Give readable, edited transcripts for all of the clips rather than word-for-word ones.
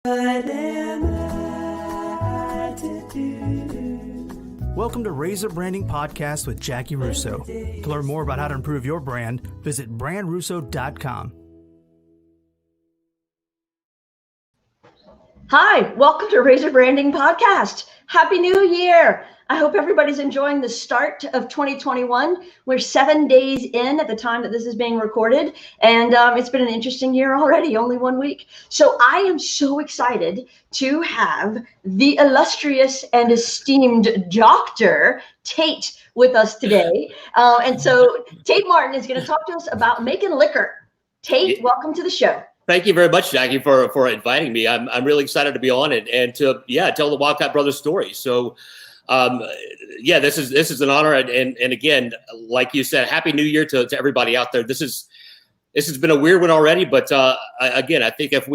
What am I to do? Welcome to RazorBranding Podcast with Jackie Russo. To learn more about how to improve your brand, visit brandrusso.com. Hi, welcome to RazorBranding Podcast. Happy New Year. I hope everybody's enjoying the start of 2021. We're 7 days in at the time that this is being recorded, and it's been an interesting year already, only 1 week. So I am so excited to have the illustrious and esteemed Dr. Tait with us today. And so Tait Martin is going to talk to us about making liquor. Tait, welcome to the show. Thank you very much, Jackie, for inviting me. I'm really excited to be on it and to tell the Wildcat Brothers story. So, this is an honor, and again, like you said, Happy New Year to everybody out there. This has been a weird one already, but again, I think if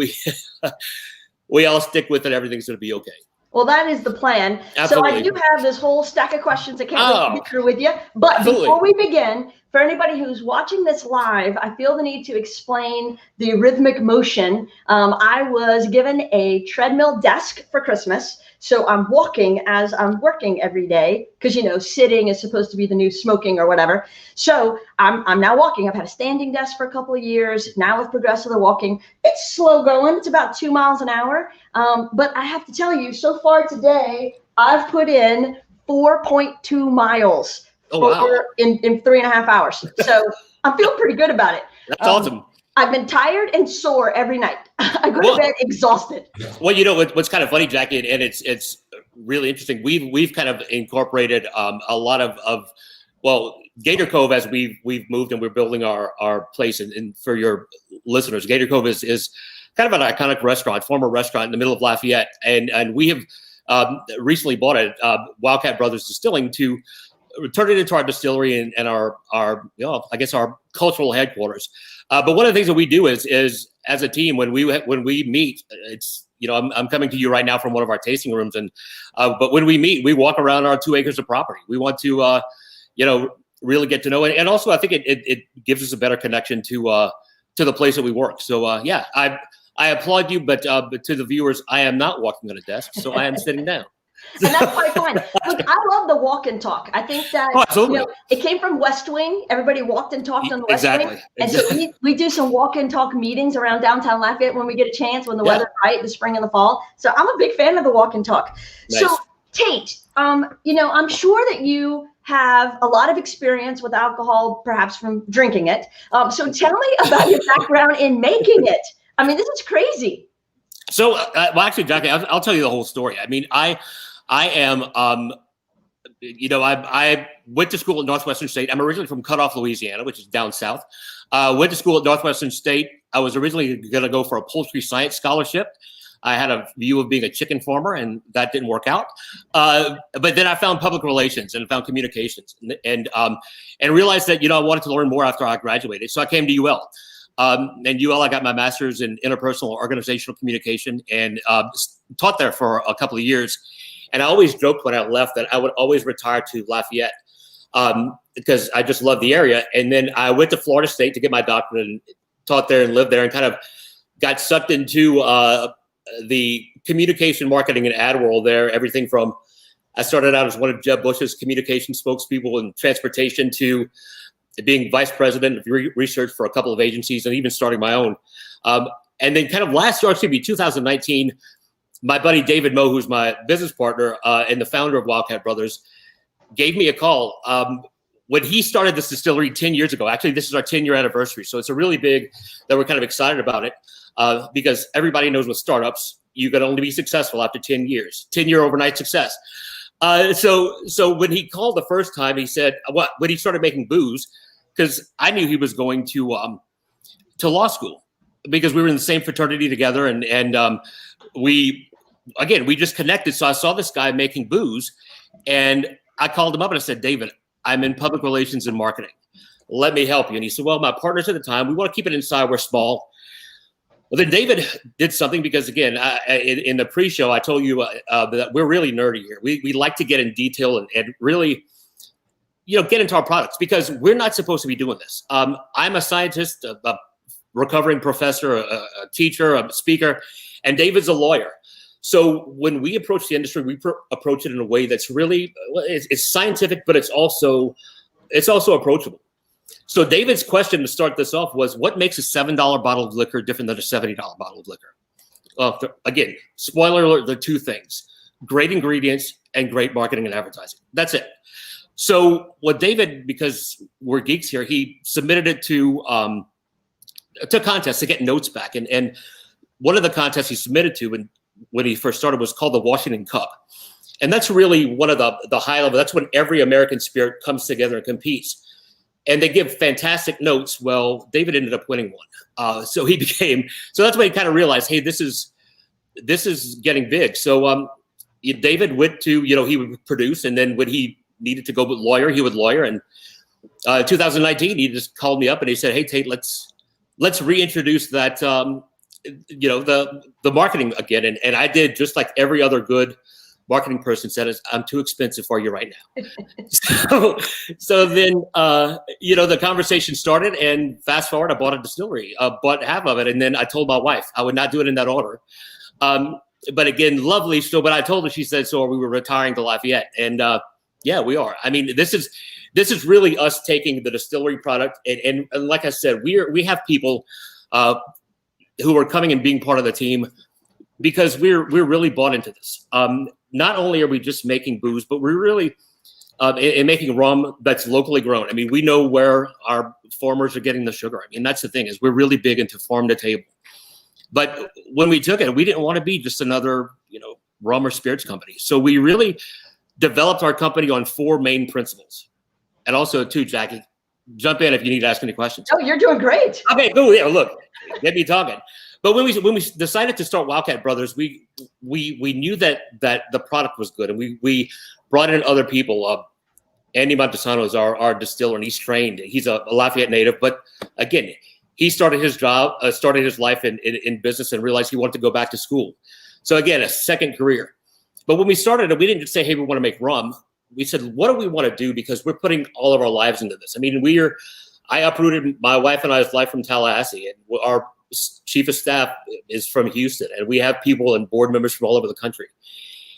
we all stick with it, everything's going to be okay. Well, that is the plan. Absolutely. So I do have this whole stack of questions I can't get through with you. But Absolutely. Before we begin, for anybody who's watching this live, I feel the need to explain the rhythmic motion. I was given a treadmill desk for Christmas. So I'm walking as I'm working every day because, sitting is supposed to be the new smoking or whatever. So I'm now walking. I've had a standing desk for a couple of years. Now with progressive walking, it's slow going. It's about 2 miles an hour. But I have to tell you, so far today, I've put in 4.2 miles in 3.5 hours. So I'm feeling pretty good about it. That's awesome. I've been tired and sore every night. I go to bed exhausted. Well, what's kind of funny, Jackie, and it's really interesting. We've kind of incorporated a lot of Gator Cove as we've moved and we're building our place. And for your listeners, Gator Cove is kind of an iconic restaurant, former restaurant in the middle of Lafayette, and we have recently bought it, Wildcat Brothers Distilling, to turn it into our distillery and our cultural headquarters. But one of the things that we do is as a team, when we meet, it's, I'm coming to you right now from one of our tasting rooms, and but when we meet, we walk around our 2 acres of property. We want to really get to know it, and also I think it gives us a better connection to the place that we work. So I applaud you, but to the viewers, I am not walking on a desk, so I am sitting down. And that's quite fine. Look, I love the walk and talk. I think that it came from West Wing. Everybody walked and talked on the West Wing. And so we do some walk and talk meetings around downtown Lafayette when we get a chance, when the weather's right, the spring and the fall. So I'm a big fan of the walk and talk. Nice. So Tait, I'm sure that you have a lot of experience with alcohol, perhaps from drinking it. So tell me about your background in making it. I mean, this is crazy. So, actually, Jackie, I'll tell you the whole story. I mean, I am, I went to school at Northwestern State. I'm originally from Cutoff, Louisiana, which is down south. Went to school at Northwestern State. I was originally going to go for a poultry science scholarship. I had a view of being a chicken farmer, and that didn't work out. But then I found public relations and found communications, and realized that I wanted to learn more after I graduated. So I came to UL. And UL, I got my master's in interpersonal organizational communication and taught there for a couple of years. And I always joked when I left that I would always retire to Lafayette because I just love the area. And then I went to Florida State to get my doctorate and taught there and lived there and kind of got sucked into the communication, marketing, and ad world there. Everything from I started out as one of Jeb Bush's communication spokespeople in transportation to being vice president of research for a couple of agencies and even starting my own. And then kind of last year, 2019, my buddy David Moe, who's my business partner and the founder of Wildcat Brothers, gave me a call when he started this distillery 10 years ago. Actually, this is our 10-year anniversary. So it's a really big that we're kind of excited about it because everybody knows with startups, you can only be successful after 10 years, 10-year overnight success. So when he called the first time, he said, when he started making booze, because I knew he was going to law school because we were in the same fraternity together. And we just connected. So I saw this guy making booze and I called him up and I said, David, I'm in public relations and marketing. Let me help you. And he said, well, my partners at the time, we want to keep it inside. We're small. Well, then David did something because, again, in the pre-show, I told you that we're really nerdy here. We like to get in detail and really, get into our products because we're not supposed to be doing this. I'm a scientist, a recovering professor, a teacher, a speaker, And David's a lawyer. So when we approach the industry, we approach it in a way that's really, it's scientific, but it's also approachable. So David's question to start this off was, what makes a $7 bottle of liquor different than a $70 bottle of liquor? Again, spoiler alert, the two things: great ingredients and great marketing and advertising. That's it. So what David, because we're geeks here, he submitted it to contests to get notes back. And one of the contests he submitted to when he first started was called the Washington Cup. And that's really one of the high level, that's when every American spirit comes together and competes. And they give fantastic notes. Well, David ended up winning one. So that's when he kind of realized, hey, this is getting big. So David went to, he would produce, and then when he needed to go with lawyer, he would lawyer. And 2019, he just called me up and he said, hey, Tait, let's reintroduce that, the marketing again. And I did just like every other good marketing person said, I'm too expensive for you right now. so then, the conversation started, and fast forward, I bought a distillery, bought half of it. And then I told my wife I would not do it in that order. But again, lovely. So, but I told her, she said, so we were retiring to Lafayette. And yeah, we are. I mean, this is really us taking the distillery product. And like I said, we have people who are coming and being part of the team because we're really bought into this. Not only are we just making booze, but we're really in making rum that's locally grown. I mean, we know where our farmers are getting the sugar. I mean, that's the thing, is we're really big into farm to table. But when we took it, we didn't want to be just another, rum or spirits company. So we really developed our company on 4 main principles. And also too, Jackie, jump in if you need to ask any questions. Oh, you're doing great. Okay, cool. Yeah, look, get me talking. But when we decided to start Wildcat Brothers, we knew that the product was good, and we brought in other people. Andy Montesano is our distiller, and he's trained. He's a Lafayette native, but again, he started his life in business and realized he wanted to go back to school. So again, a second career. But when we started it, we didn't just say, hey, we want to make rum. We said, what do we want to do? Because we're putting all of our lives into this. I mean, I uprooted my wife and I's life from Tallahassee, and our chief of staff is from Houston, and we have people and board members from all over the country.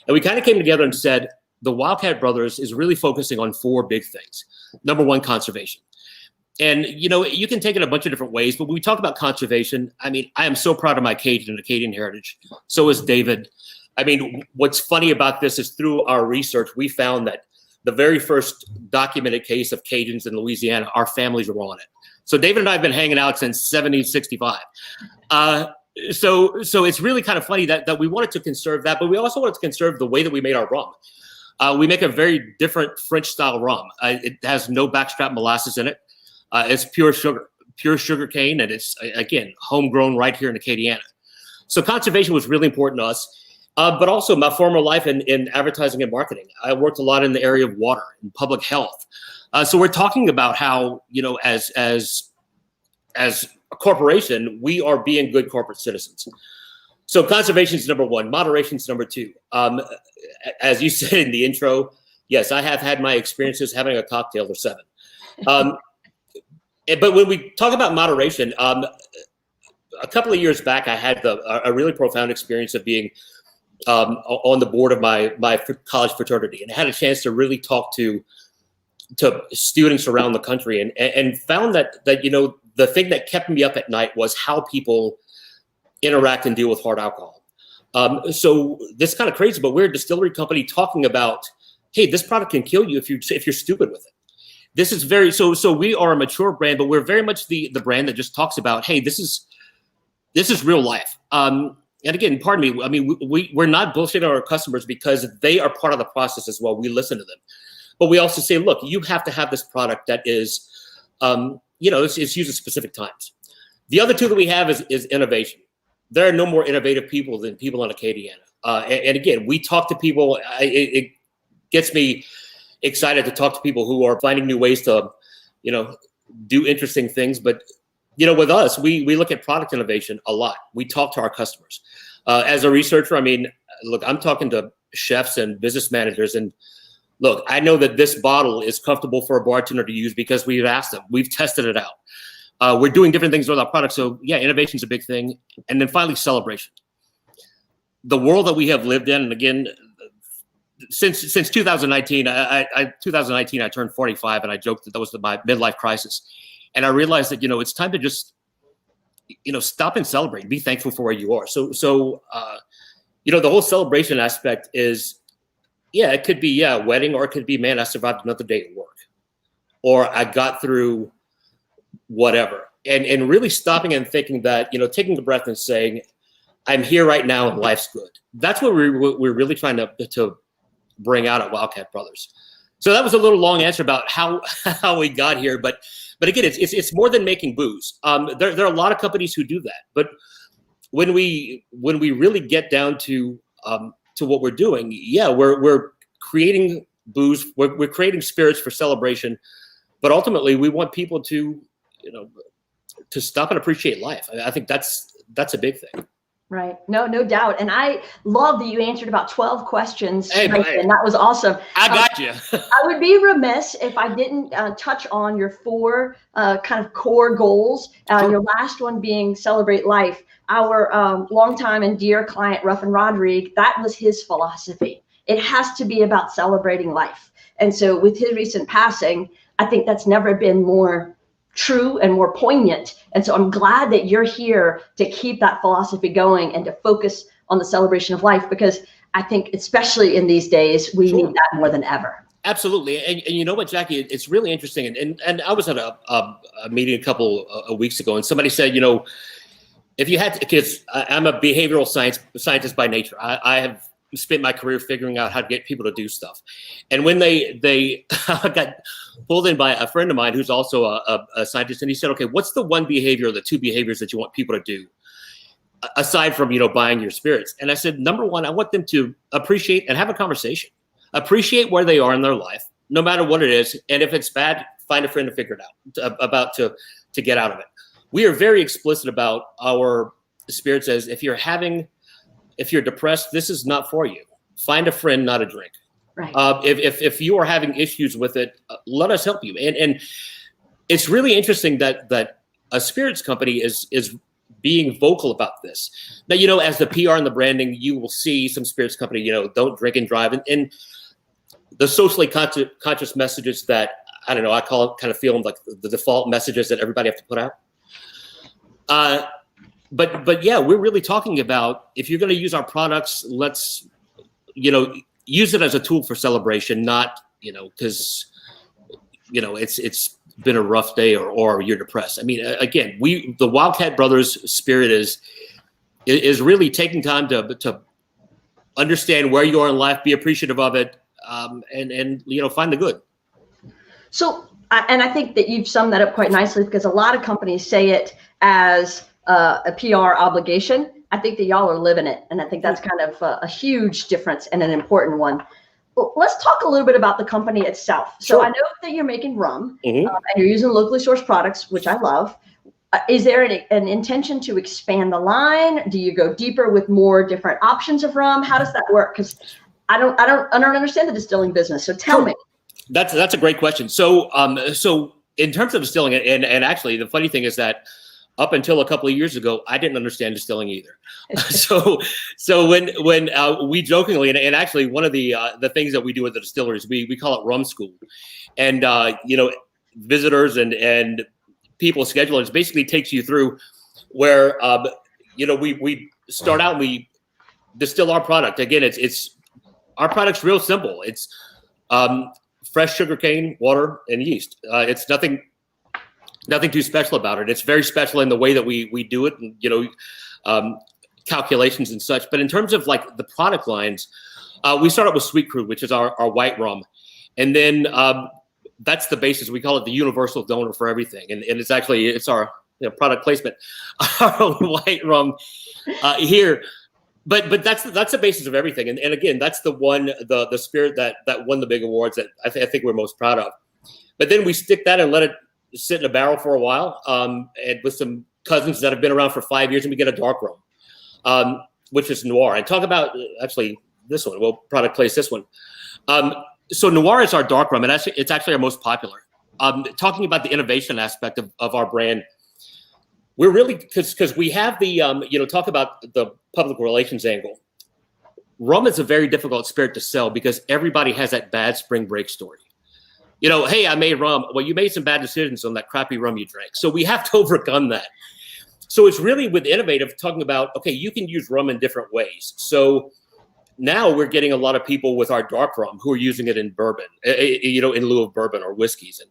And we kind of came together and said, the Wildcat Brothers is really focusing on 4 big things. Number 1, conservation. And, you can take it a bunch of different ways, but when we talk about conservation, I mean, I am so proud of my Cajun and Acadian heritage. So is David. I mean, what's funny about this is through our research, we found that the very first documented case of Cajuns in Louisiana, our families were on it. So David and I have been hanging out since 1765. So it's really kind of funny that we wanted to conserve that, but we also wanted to conserve the way that we made our rum. We make a very different French style rum. It has no backstrap molasses in it. It's pure sugar cane, and it's, again, homegrown right here in Acadiana. So conservation was really important to us. But also my former life in advertising and marketing. I worked a lot in the area of water and public health. So we're talking about how, as a corporation, we are being good corporate citizens. So conservation is number 1, moderation is number 2. As you said in the intro, yes, I have had my experiences having a cocktail or 7. But when we talk about moderation, a couple of years back, I had a really profound experience of being on the board of my college fraternity, and had a chance to really talk to students around the country, and found that the thing that kept me up at night was how people interact and deal with hard alcohol. So this is kind of crazy, but we're a distillery company talking about, hey, this product can kill you if you're stupid with it. This is very so we are a mature brand, but we're very much the brand that just talks about, hey, this is real life. And again, pardon me, I mean, we're not bullshitting our customers because they are part of the process as well. We listen to them. But we also say, look, you have to have this product that is, it's used at specific times. The other 2 that we have is innovation. There are no more innovative people than people in Acadiana. And again, we talk to people. It gets me excited to talk to people who are finding new ways to, do interesting things. But, with us, we look at product innovation a lot. We talk to our customers. As a researcher, I mean, look, I'm talking to chefs and business managers, and look, I know that this bottle is comfortable for a bartender to use because we've asked them. We've tested it out. We're doing different things with our product. So yeah, innovation is a big thing. And then finally, celebration. the world that we have lived in, and again, since 2019, 2019, I turned 45, and I joked that was my midlife crisis. And I realized that, it's time to just, stop and celebrate, be thankful for where you are. So the whole celebration aspect is, it could be, a wedding, or it could be, man, I survived another day at work, or I got through whatever. And really stopping and thinking that, taking a breath and saying, I'm here right now and life's good. That's what we're really trying to bring out at Wildcat Brothers. So that was a little long answer about how we got here, but again, it's more than making booze. There are a lot of companies who do that, but when we really get down to what we're doing, we're creating booze, we're creating spirits for celebration, but ultimately we want people to stop and appreciate life. I think that's a big thing. Right. No doubt. And I love that you answered about 12 questions. Hey, and that was awesome. I got you. I would be remiss if I didn't touch on your 4 kind of core goals. Sure. Your last one being celebrate life. Our longtime and dear client, Ruffin Rodrigue, that was his philosophy. It has to be about celebrating life. And so with his recent passing, I think that's never been more true and more poignant. And so I'm glad that you're here to keep that philosophy going and to focus on the celebration of life, because I think especially in these days, we need that more than ever. Absolutely. And you know what, Jackie, it's really interesting. And I was at a meeting a couple of weeks ago, and somebody said, if you had to, because I'm a behavioral scientist by nature, I have spent my career figuring out how to get people to do stuff. And when they got pulled in by a friend of mine who's also a scientist, and he said, okay, what's the one behavior or the 2 behaviors that you want people to do aside from, buying your spirits? And I said, number 1, I want them to appreciate and have a conversation, appreciate where they are in their life, no matter what it is. And if it's bad, find a friend to figure it out, to get out of it. We are very explicit about our spirits as if you're depressed, this is not for you. Find a friend, not a drink. Right. If you are having issues with it, let us help you. And it's really interesting that a spirits company is being vocal about this. Now, as the PR and the branding, you will see some spirits company, don't drink and drive, and the socially conscious messages that, I don't know, I feel them like the default messages that everybody have to put out. But yeah, we're really talking about, if you're going to use our products, let's, use it as a tool for celebration, not, because, it's been a rough day or you're depressed. I mean, again, the Wildcat Brothers spirit is really taking time to understand where you are in life, be appreciative of it, and find the good. So, and I think that you've summed that up quite nicely, because a lot of companies say it as a PR obligation. I think that y'all are living it. And I think that's kind of a huge difference and an important one. Well, let's talk a little bit about the company itself. So I know that you're making rum, and you're using locally sourced products, which I love. Is there an intention to expand the line? Do you go deeper with more different options of rum? How does that work? Because I don't understand the distilling business. So tell me. That's a great question. So in terms of distilling, and actually the funny thing is that up until a couple of years ago, I didn't understand distilling either. So when we jokingly, and actually one of the things that we do at the distilleries, we call it rum school, and visitors and people schedulers basically takes you through where we start out and we distill our product. Again, it's our product's real simple. It's fresh sugarcane, water, and yeast. It's nothing too special about it. It's very special in the way that we do it, and calculations and such. But in terms of like the product lines, we start out with Sweet Crude, which is our white rum, and then that's the basis. We call it the universal donor for everything, and it's our product placement, our white rum here. But that's the basis of everything, and again, that's the spirit that won the big awards that I think we're most proud of. But then we stick that and let it sit in a barrel for a while, and with some cousins that have been around for 5 years, and we get a dark rum, which is Noir. And talk about actually this one. We'll product place this one. So Noir is our dark rum, and it's actually our most popular. Talking about the innovation aspect of our brand, we're really because we have the talk about the public relations angle. rum is a very difficult spirit to sell because everybody has that bad spring break story. You know, hey, I made rum. Well, you made some bad decisions on that crappy rum you drank. So we have to overcome that. So it's really with innovative talking about, okay, you can use rum in different ways. So now we're getting a lot of people with our dark rum who are using it in bourbon, you know, in lieu of bourbon or whiskeys.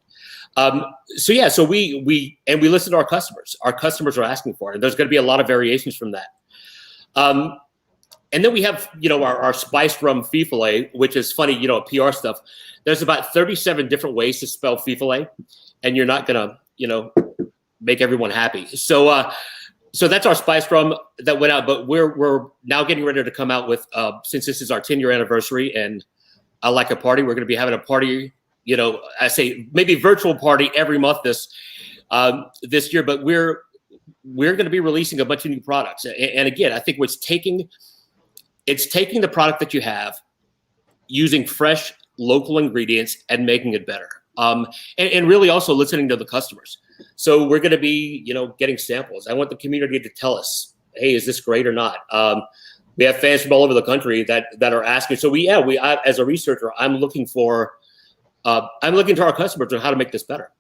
And so we listen to our customers. Our customers are asking for it. And there's going to be a lot of variations from that. And then we have, you know, our spiced rum fee-fillet, which is funny, you know, PR stuff. There's about 37 different ways to spell fee-fillet, and you're not going to, you know, make everyone happy. So that's our spiced rum that went out, but we're now getting ready to come out with, since this is our 10-year anniversary and I like a party, we're going to be having a party, you know, I say maybe virtual party every month this year, but we're going to be releasing a bunch of new products. And again, I think it's taking the product that you have, using fresh local ingredients and making it better. And really also listening to the customers. So we're going to be, you know, getting samples. I want the community to tell us, hey, is this great or not? We have fans from all over the country that are asking. So as a researcher, I'm looking to our customers on how to make this better.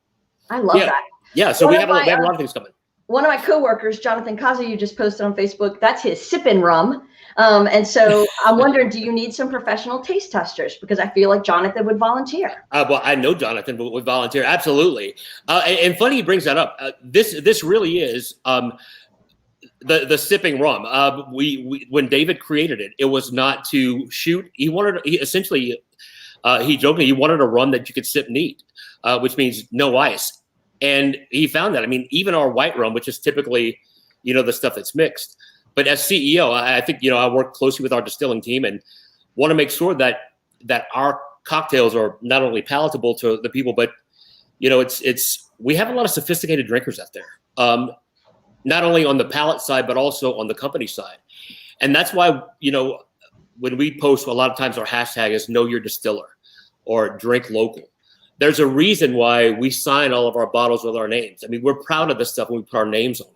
I love that. Yeah. So we have a lot of things coming. One of my coworkers, Jonathan Kaza, you just posted on Facebook, that's his sippin' rum. And so I'm wondering, do you need some professional taste testers? Because I feel like Jonathan would volunteer. Well, I know Jonathan would volunteer. Absolutely. And funny he brings that up. This really is the sipping rum. When David created it, it was not to shoot. He jokingly, he wanted a rum that you could sip neat, which means no ice. And he found that. I mean, even our white rum, which is typically, you know, the stuff that's mixed. But as CEO, I think, you know, I work closely with our distilling team and want to make sure that our cocktails are not only palatable to the people, but, you know, we have a lot of sophisticated drinkers out there, not only on the palate side, but also on the company side. And that's why, you know, when we post, a lot of times our hashtag is know your distiller or drink local. There's a reason why we sign all of our bottles with our names. I mean, we're proud of this stuff when we put our names on it.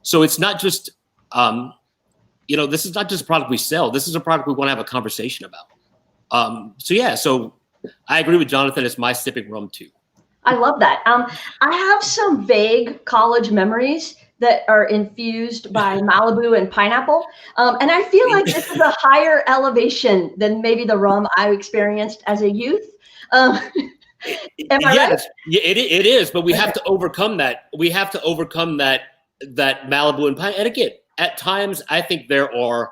So it's not just, you know, this is not just a product we sell. This is a product we want to have a conversation about. So I agree with Jonathan. It's my sipping rum too. I love that. I have some vague college memories that are infused by Malibu and pineapple. And I feel like this is a higher elevation than maybe the rum I experienced as a youth. Am I right? Yeah, it is, but we have to overcome that. We have to overcome that Malibu and pine. And again, at times, I think there are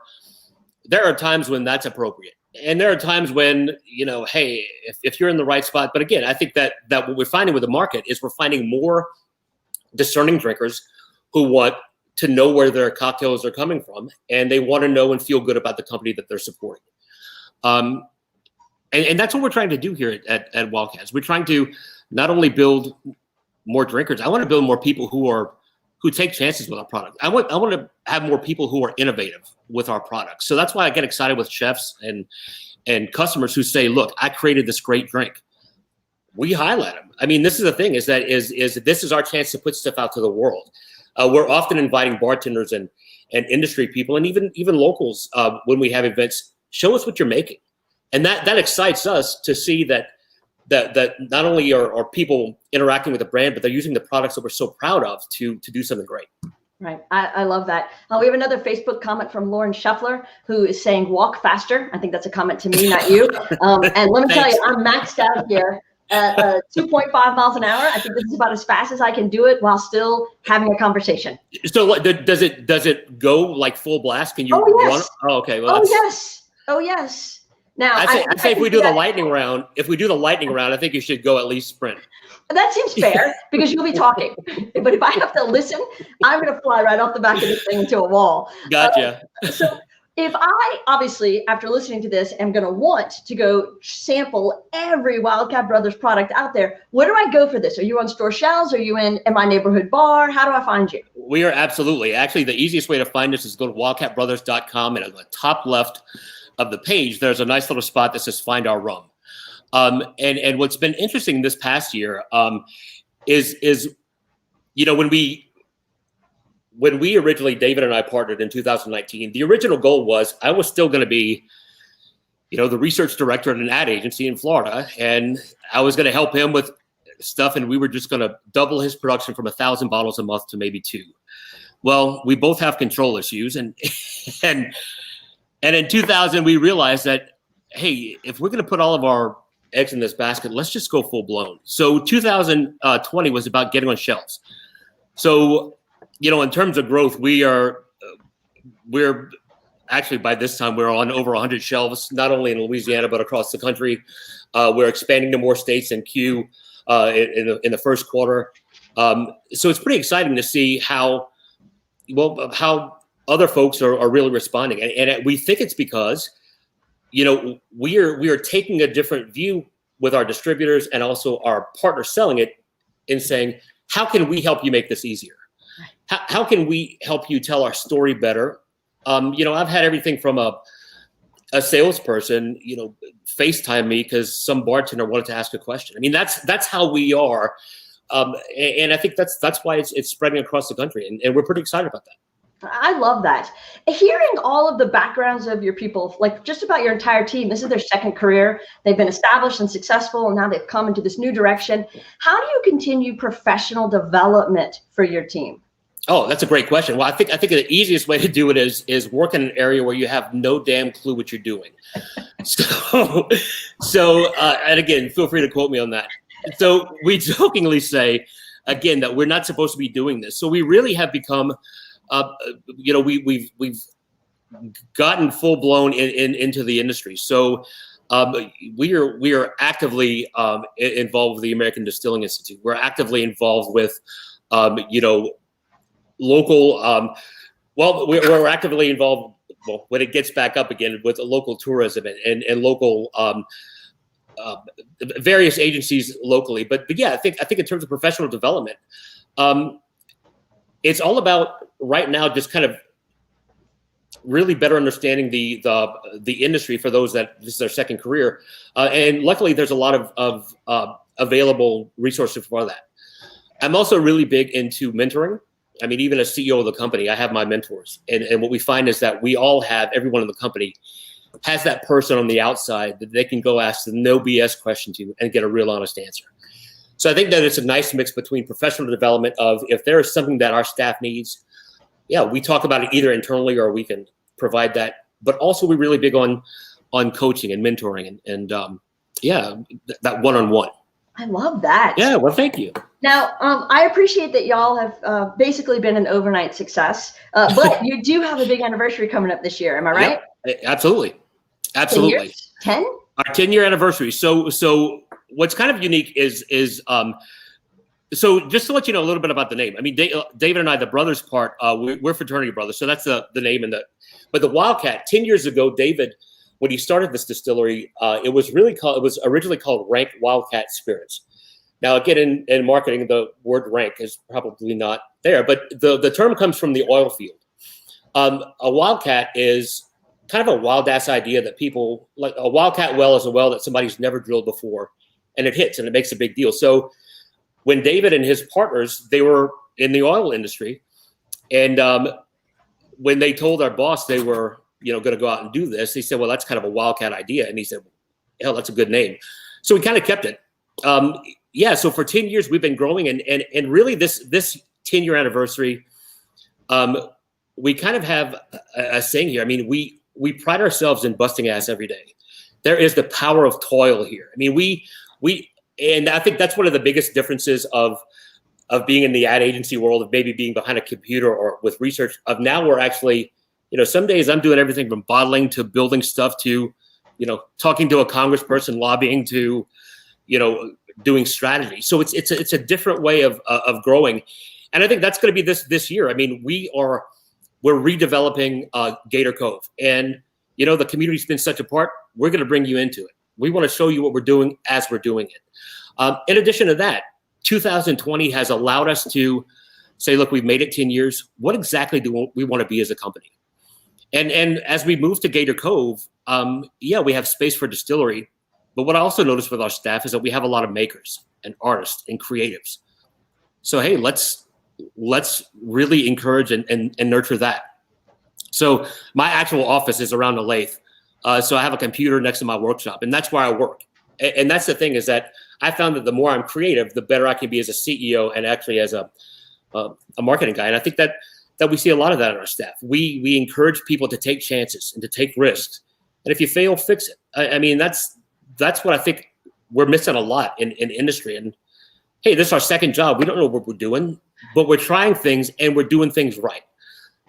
times when that's appropriate, and there are times when, you know, hey, if you're in the right spot. But again, I think that what we're finding with the market is we're finding more discerning drinkers who want to know where their cocktails are coming from, and they want to know and feel good about the company that they're supporting. And that's what we're trying to do here at Wildcats. We're trying to not only build more drinkers. I want to build more people who take chances with our product. I want to have more people who are innovative with our products. So that's why I get excited with chefs and customers who say, "Look, I created this great drink." We highlight them. I mean, this is the thing: is this is our chance to put stuff out to the world. We're often inviting bartenders and industry people and even locals when we have events. Show us what you're making. And that excites us to see that not only are people interacting with the brand, but they're using the products that we're so proud of to do something great. Right. I love that. We have another Facebook comment from Lauren Scheffler, who is saying walk faster. I think that's a comment to me, not you. And let me tell you, I'm maxed out here at 2.5 miles an hour. I think this is about as fast as I can do it while still having a conversation. So does it go like full blast? Can you run? Oh, okay. Well, Oh, yes. Now, I say if we do the lightning round, I think you should go at least sprint. That seems fair because you'll be talking. But if I have to listen, I'm going to fly right off the back of this thing into a wall. Gotcha. So if I, obviously, after listening to this, am going to want to go sample every Wildcat Brothers product out there, where do I go for this? Are you on store shelves? Are you in my neighborhood bar? How do I find you? We are absolutely. Actually, the easiest way to find us is go to wildcatbrothers.com, and at the top left of the page, there's a nice little spot that says Find Our Rum. And what's been interesting this past year is, you know, when we when we originally, David and I partnered in 2019, the original goal was I was still going to be, the research director at an ad agency in Florida, and I was going to help him with stuff, and we were just going to double his production from 1,000 bottles a month to maybe 2. Well, we both have control issues, and in 2000 we realized that, hey, if we're going to put all of our eggs in this basket, let's just go full blown. So 2020 was about getting on shelves. So, in terms of growth, we're actually, by this time, we're on over 100 shelves, not only in Louisiana, but across the country. We're expanding to more states in Q in the first quarter. So it's pretty exciting to see how other folks are really responding. And we think it's because, we are taking a different view with our distributors and also our partners selling it in saying, how can we help you make this easier? How can we help you tell our story better? I've had everything from a salesperson, FaceTime me because some bartender wanted to ask a question. I mean, that's how we are. And I think that's why it's spreading across the country. And we're pretty excited about that. I love that. Hearing all of the backgrounds of your people, like just about your entire team, this is their second career. They've been established and successful, and now they've come into this new direction. How do you continue professional development for your team? Oh, that's a great question. Well, I think the easiest way to do it is work in an area where you have no damn clue what you're doing. So, and again, feel free to quote me on that. So we jokingly say, again, that we're not supposed to be doing this. So we really have become, we've gotten full blown into the industry. So we are actively involved with the American Distilling Institute. We're actively involved with, local. We're actively involved. Well, when it gets back up again with local tourism and local various agencies locally. But yeah, I think in terms of professional development, it's all about right now just kind of really better understanding the industry for those that this is their second career, and luckily there's a lot of available resources for that. I'm also really big into mentoring. I mean, even as CEO of the company, I have my mentors, and what we find is that everyone in the company has that person on the outside that they can go ask the no BS question to and get a real honest answer. So I think that it's a nice mix between professional development of if there is something that our staff needs, yeah, we talk about it either internally or we can provide that. But also we're really big on coaching and mentoring and that one-on-one. I love that. Yeah, well, thank you. Now, I appreciate that y'all have basically been an overnight success, but you do have a big anniversary coming up this year. Am I right? Yep, absolutely. 10? Our 10-year anniversary. So what's kind of unique is so just to let you know a little bit about the name. I mean, David and I, the brothers part, we're fraternity brothers. So that's the name but the Wildcat, 10 years ago, David, when he started this distillery, it was originally called Rank Wildcat Spirits. Now, again, in marketing, the word rank is probably not there, but the term comes from the oil field. A wildcat is kind of a wild ass idea that people like. A wildcat well is a well that somebody's never drilled before, and it hits and it makes a big deal. So when David and his partners, they were in the oil industry, and when they told our boss they were going to go out and do this, he said, well, that's kind of a wildcat idea. And he said, hell, that's a good name. So we kind of kept it. So for 10 years, we've been growing. And really this 10-year anniversary, we kind of have a saying here. I mean, we pride ourselves in busting ass every day. There is the power of toil here. I mean, and I think that's one of the biggest differences of being in the ad agency world, of maybe being behind a computer or with research, of now we're actually, some days I'm doing everything from bottling to building stuff to, talking to a congressperson, lobbying to, doing strategy. So it's a different way of growing. And I think that's going to be this year. I mean, we're redeveloping Gator Cove, and, the community's been such a part. We're going to bring you into it. We want to show you what we're doing as we're doing it. In addition to that, 2020 has allowed us to say, look, we've made it 10 years. What exactly do we want to be as a company? And as we move to Gator Cove, we have space for distillery. But what I also noticed with our staff is that we have a lot of makers and artists and creatives. So, hey, let's let's really encourage and nurture that. So my actual office is around the lathe. So I have a computer next to my workshop, and that's where I work. And that's the thing, is that I found that the more I'm creative, the better I can be as a CEO and actually as a marketing guy. And I think that we see a lot of that in our staff. We encourage people to take chances and to take risks. And if you fail, fix it. I mean, that's what I think we're missing a lot in industry. And hey, this is our second job. We don't know what we're doing, but we're trying things and we're doing things right.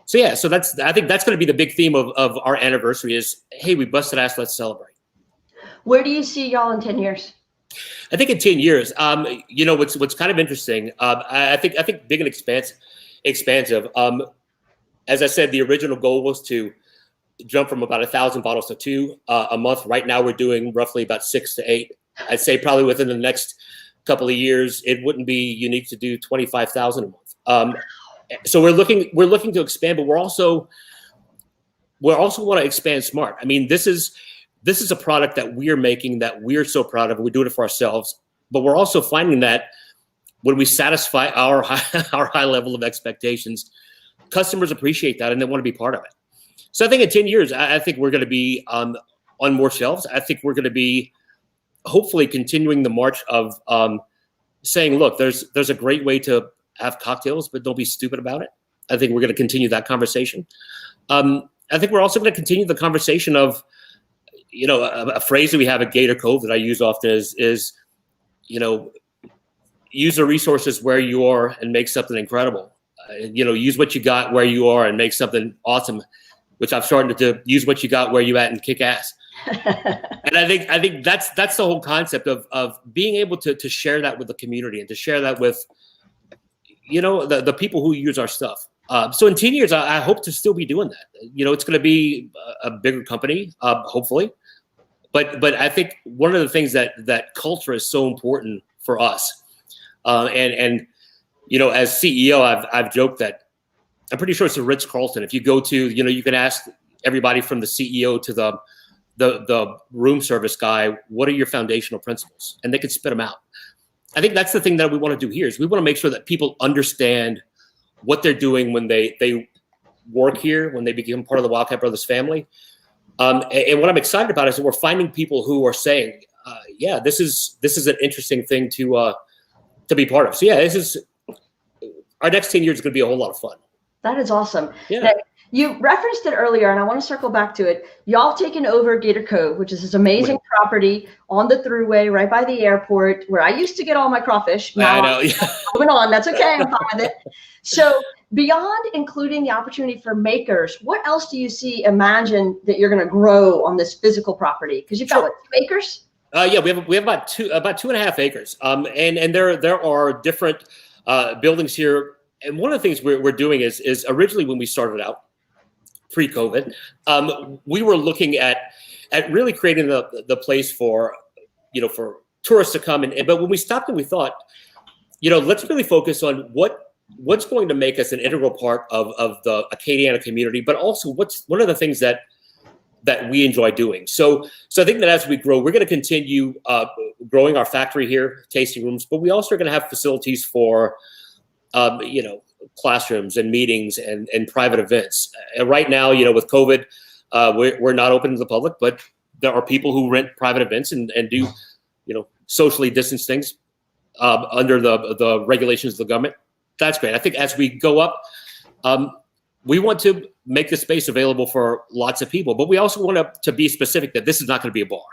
So yeah, so I think that's going to be the big theme of our anniversary is, hey, we busted ass, let's celebrate. Where do you see y'all in 10 years? I think in 10 years, what's kind of interesting, I think big and expansive. As I said, the original goal was to jump from about 1,000 bottles to 2 a month. Right now, we're doing roughly about 6 to 8. I'd say probably within the next couple of years, it wouldn't be unique to do 25,000 a month. So we're looking to expand, but we also want to expand smart. I mean, this is a product that we're making that we're so proud of. We're doing it for ourselves, but we're also finding that when we satisfy our high level of expectations, customers appreciate that and they want to be part of it. So I think in 10 years, I think we're going to be on more shelves. I think we're going to be hopefully continuing the march of saying, look, there's a great way to have cocktails, but don't be stupid about it. I think we're going to continue that conversation. I think we're also going to continue the conversation of, a phrase that we have at Gator Cove that I use often is use the resources where you are and make something incredible. Use what you got where you are and make something awesome, which I've started to use what you got where you at and kick ass. And I think that's the whole concept of being able to share that with the community and to share that with, the people who use our stuff. So in 10 years, I hope to still be doing that. It's going to be a bigger company, hopefully. But I think one of the things that culture is so important for us. And as CEO, I've joked that I'm pretty sure it's a Ritz-Carlton. If you go to, you can ask everybody from the CEO to the room service guy, what are your foundational principles? And they could spit them out. I think that's the thing that we want to do here is we want to make sure that people understand what they're doing when they work here, when they become part of the Wildcat Brothers family. And what I'm excited about is that we're finding people who are saying, yeah, this is an interesting thing to be part of. So yeah, our next 10 years is going to be a whole lot of fun. That is awesome. Yeah. Now, you referenced it earlier, and I want to circle back to it. Y'all have taken over Gator Cove, which is this amazing property on the thruway right by the airport where I used to get all my crawfish. Now, I know. Yeah. Moving on. That's okay. I'm fine with it. So beyond including the opportunity for makers, what else do you imagine that you're going to grow on this physical property? Because you've got what, 2 acres? Yeah, we have about 2.5 acres. And there are different buildings here. And one of the things we're doing is originally when we started out, pre-COVID, we were looking at really creating the place for tourists to come in. But when we stopped and we thought, let's really focus on what's going to make us an integral part of the Acadiana community, but also what are the things that we enjoy doing. So I think that as we grow, we're going to continue growing our factory here, tasting rooms, but we also are going to have facilities for classrooms and meetings and private events. And right now, with COVID, we're not open to the public, but there are people who rent private events and do, socially distanced things under the regulations of the government. That's great. I think as we go up, we want to make the space available for lots of people, but we also want to be specific that this is not going to be a bar.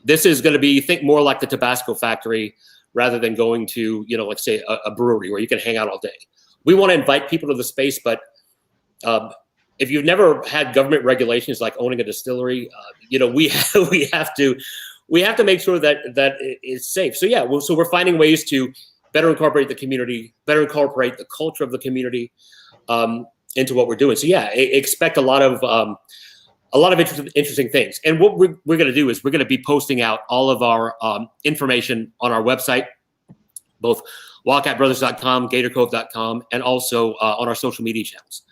This is going to be, think more like the Tabasco factory rather than going to, let's say a brewery where you can hang out all day. We want to invite people to the space, but if you've never had government regulations like owning a distillery, we have to make sure that it's safe. So yeah, so we're finding ways to better incorporate the community, better incorporate the culture of the community into what we're doing. So yeah, expect a lot of interesting things. And what we're going to do is we're going to be posting out all of our information on our website, both wildcatbrothers.com, gatorcove.com, and also on our social media channels.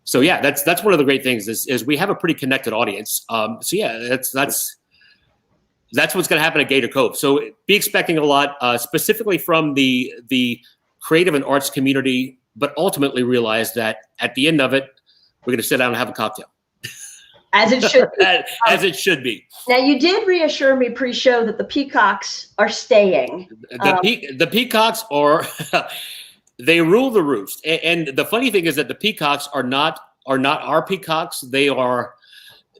So yeah, that's one of the great things is we have a pretty connected audience. So yeah, that's what's going to happen at Gator Cove. So be expecting a lot, specifically from the creative and arts community, but ultimately realized that at the end of it, we're going to sit down and have a cocktail. As it should be. As it should be. Now, you did reassure me pre-show that the peacocks are staying. The peacocks are, they rule the roost. And the funny thing is that the peacocks are not our peacocks. They are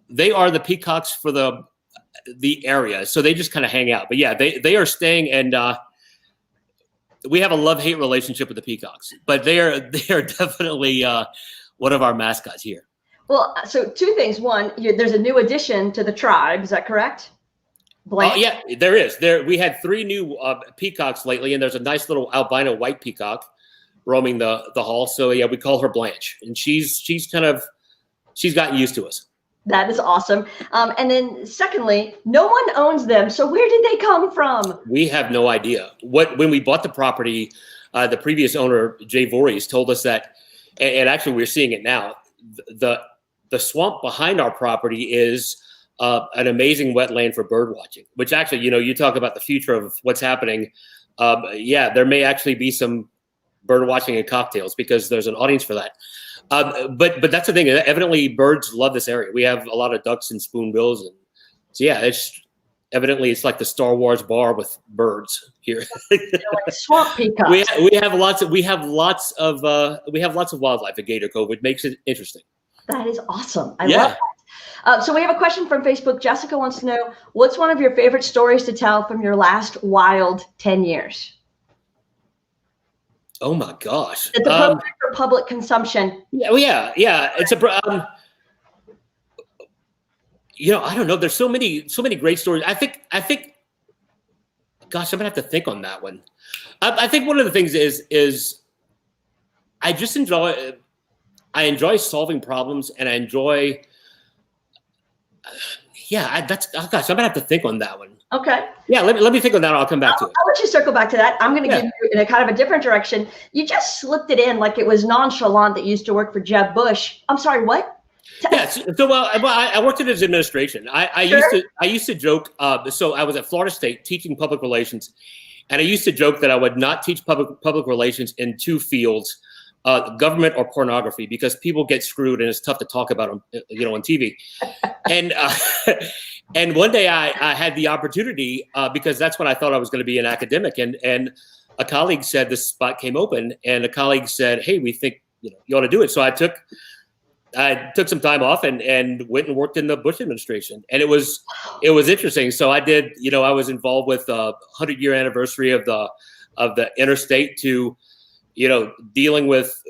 the peacocks for the area. So they just kind of hang out. But yeah, they are staying, and we have a love-hate relationship with the peacocks. But they are definitely one of our mascots here. Well, so two things. One, there's a new addition to the tribe. Is that correct? Blanche? Oh, yeah, there is. We had 3 new peacocks lately, and there's a nice little albino white peacock roaming the hall. So yeah, we call her Blanche, and she's gotten used to us. That is awesome. And then secondly, no one owns them. So where did they come from? We have no idea. When we bought the property, the previous owner, Jay Voorhees, told us that, and actually we're seeing it now, the swamp behind our property is an amazing wetland for bird watching, which actually, you talk about the future of what's happening. Yeah, there may actually be some bird watching and cocktails because there's an audience for that. But that's the thing. Evidently, birds love this area. We have a lot of ducks and spoonbills, and so yeah, it's like the Star Wars bar with birds here. They're like swamp peacocks. We have lots of wildlife at Gator Cove, which makes it interesting. That is awesome. I love that. So we have a question from Facebook. Jessica wants to know, what's one of your favorite stories to tell from your last wild 10 years? Oh my gosh. It's appropriate for public consumption. Yeah. It's I don't know. There's so many great stories. I think, gosh, I'm gonna have to think on that one. I think one of the things is I just enjoy solving problems, and I enjoy, gosh, I'm gonna have to think on that one. Okay. Yeah, let me think on that. I'll come back to it. I'll let you circle back to that. I'm going to give you in a kind of a different direction. You just slipped it in like it was nonchalant that you used to work for Jeb Bush. I'm sorry, what? Yes. So I worked in his administration. I used to joke. So I was at Florida State teaching public relations, and I used to joke that I would not teach public relations in 2 fields, government or pornography, because people get screwed and it's tough to talk about them, on TV. And one day I had the opportunity, because that's when I thought I was going to be an academic, and a colleague said this spot came open, and a colleague said, "Hey, we think you ought to do it." So I took some time off and went and worked in the Bush administration, and it was interesting. So I did, I was involved with the 100-year anniversary of the interstate, to dealing with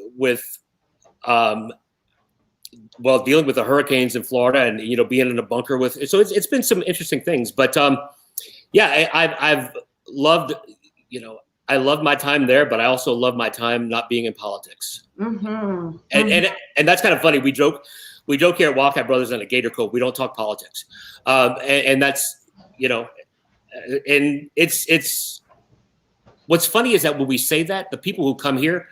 dealing with the hurricanes in Florida, and being in a bunker with. So it's been some interesting things, but I've loved I love my time there, but I also love my time not being in politics. Mm-hmm. And that's kind of funny. We joke here at Wildcat Brothers and at Gator Cove, we don't talk politics, and that's and it's what's funny is that when we say that, the people who come here,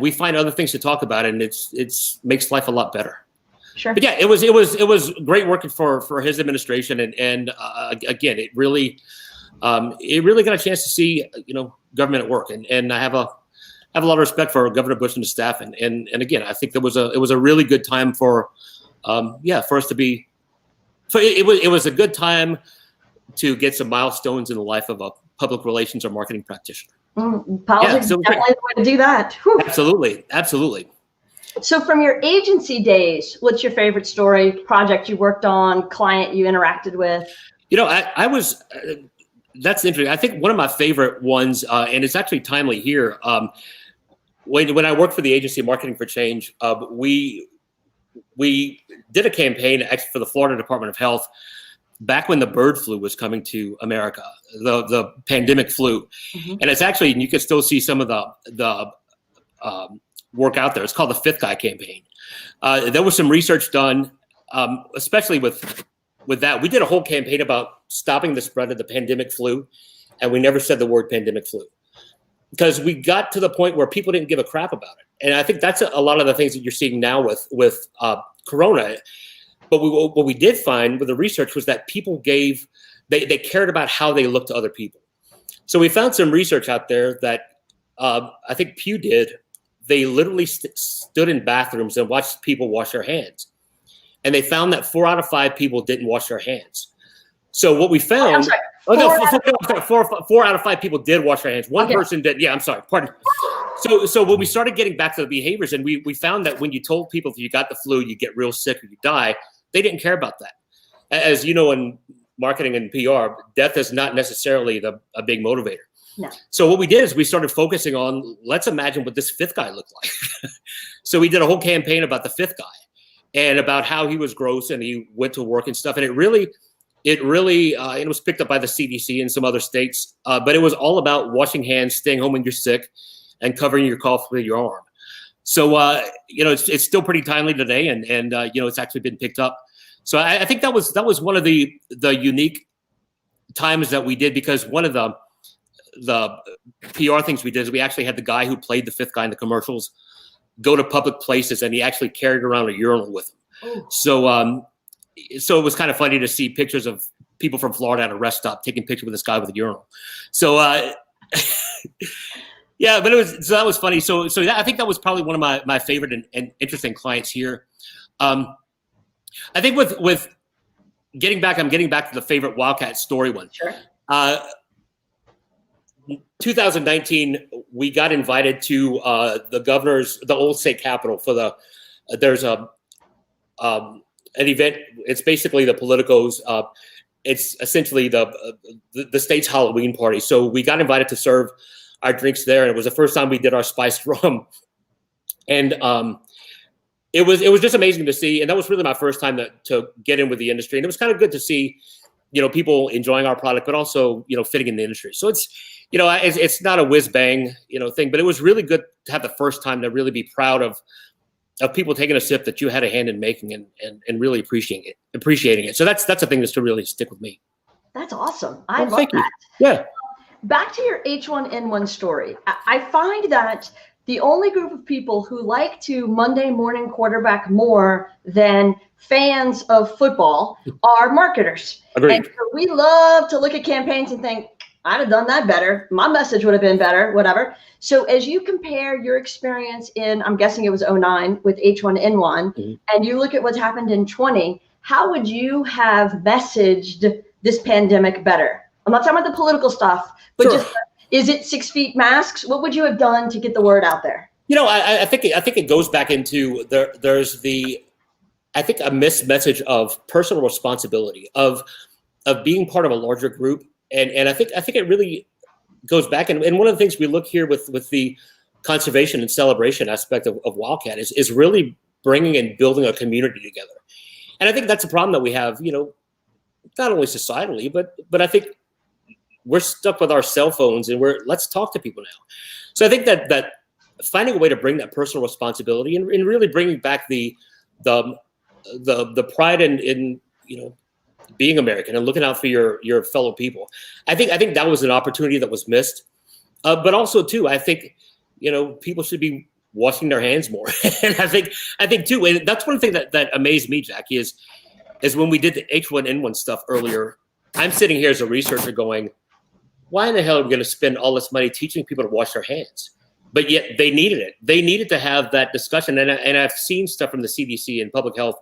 we find other things to talk about, and it's makes life a lot better. Sure. But yeah, it was great working for his administration, and again, it really got a chance to see government at work, and I have a lot of respect for Governor Bush and the staff, and again, I think it was a really good time for us to be. So it was a good time to get some milestones in the life of a public relations or marketing practitioner. Politics is definitely the way to do that. Whew. Absolutely. So from your agency days, what's your favorite story, project you worked on, client you interacted with? I was, that's interesting. I think one of my favorite ones, and it's actually timely here, when I worked for the agency Marketing for Change, we did a campaign actually for the Florida Department of Health back when the bird flu was coming to America, the pandemic flu. Mm-hmm. And it's actually, and you can still see some of the work out there. It's called the Fifth Guy campaign. There was some research done, especially with that. We did a whole campaign about stopping the spread of the pandemic flu, and we never said the word pandemic flu because we got to the point where people didn't give a crap about it. And I think that's a lot of the things that you're seeing now with Corona. But what we did find with the research was that people they cared about how they looked to other people. So we found some research out there that I think Pew did. They literally stood in bathrooms and watched people wash their hands. And they found that 4 out of 5 people didn't wash their hands. So what we found, 4 out of 5 people did wash their hands. One person did. Yeah, I'm sorry. Pardon. So when we started getting back to the behaviors, and we found that when you told people if you got the flu, you get real sick or you die, they didn't care about that. As you know, in marketing and PR, death is not necessarily a big motivator. No. So what we did is we started focusing on, let's imagine what this 5th guy looked like. So we did a whole campaign about the 5th guy and about how he was gross and he went to work and stuff. And it really, it was picked up by the CDC in some other states, but it was all about washing hands, staying home when you're sick, and covering your cough with your arm. So, it's still pretty timely today, and it's actually been picked up. So I think that was one of the unique times that we did, because one of the PR things we did is we actually had the guy who played the 5th guy in the commercials go to public places, and he actually carried around a urinal with him. Oh. So it was kind of funny to see pictures of people from Florida at a rest stop taking pictures with this guy with a urinal. So yeah, but that was funny. So I think that was probably one of my favorite and interesting clients here. I think with getting back, I'm getting back to the favorite Wildcat story one. Sure. 2019, we got invited to the old state capitol for there's an event. It's basically the politicos. It's essentially the state's Halloween party. So we got invited to serve our drinks there, and it was the first time we did our spiced rum. And it was just amazing to see, and that was really my first time to get in with the industry, and it was kind of good to see, people enjoying our product, but also fitting in the industry. So it's not a whiz bang thing, but it was really good to have the first time to really be proud of people taking a sip that you had a hand in making and really appreciating it. So that's a thing that's to really stick with me. That's awesome. I love that. Yeah. Back to your H1N1 story. I find that the only group of people who like to Monday morning quarterback more than fans of football are marketers. Agreed. And so we love to look at campaigns and think, I'd have done that better. My message would have been better, whatever. So as you compare your experience in, I'm guessing it was 09 with H1N1, and you look at what's happened in 20, how would you have messaged this pandemic better? I'm not talking about the political stuff, but Sure. just, is it 6 feet masks? What would you have done to get the word out there? I think it goes back into there's I think a missed message of personal responsibility of being part of a larger group. And I think it really goes back. And one of the things we look here with the conservation and celebration aspect of Wildcat is really bringing and building a community together. And I think that's a problem that we have, not only societally, but I think we're stuck with our cell phones and let's talk to people now. So I think that finding a way to bring that personal responsibility and really bringing back the pride in being American and looking out for your fellow people. I think that was an opportunity that was missed. But also too, I think, people should be washing their hands more. And I think too, and that's one thing that amazed me, Jackie, is when we did the H1N1 stuff earlier, I'm sitting here as a researcher going, why in the hell are we going to spend all this money teaching people to wash their hands? But yet they needed it. They needed to have that discussion. And I've seen stuff from the CDC and public health,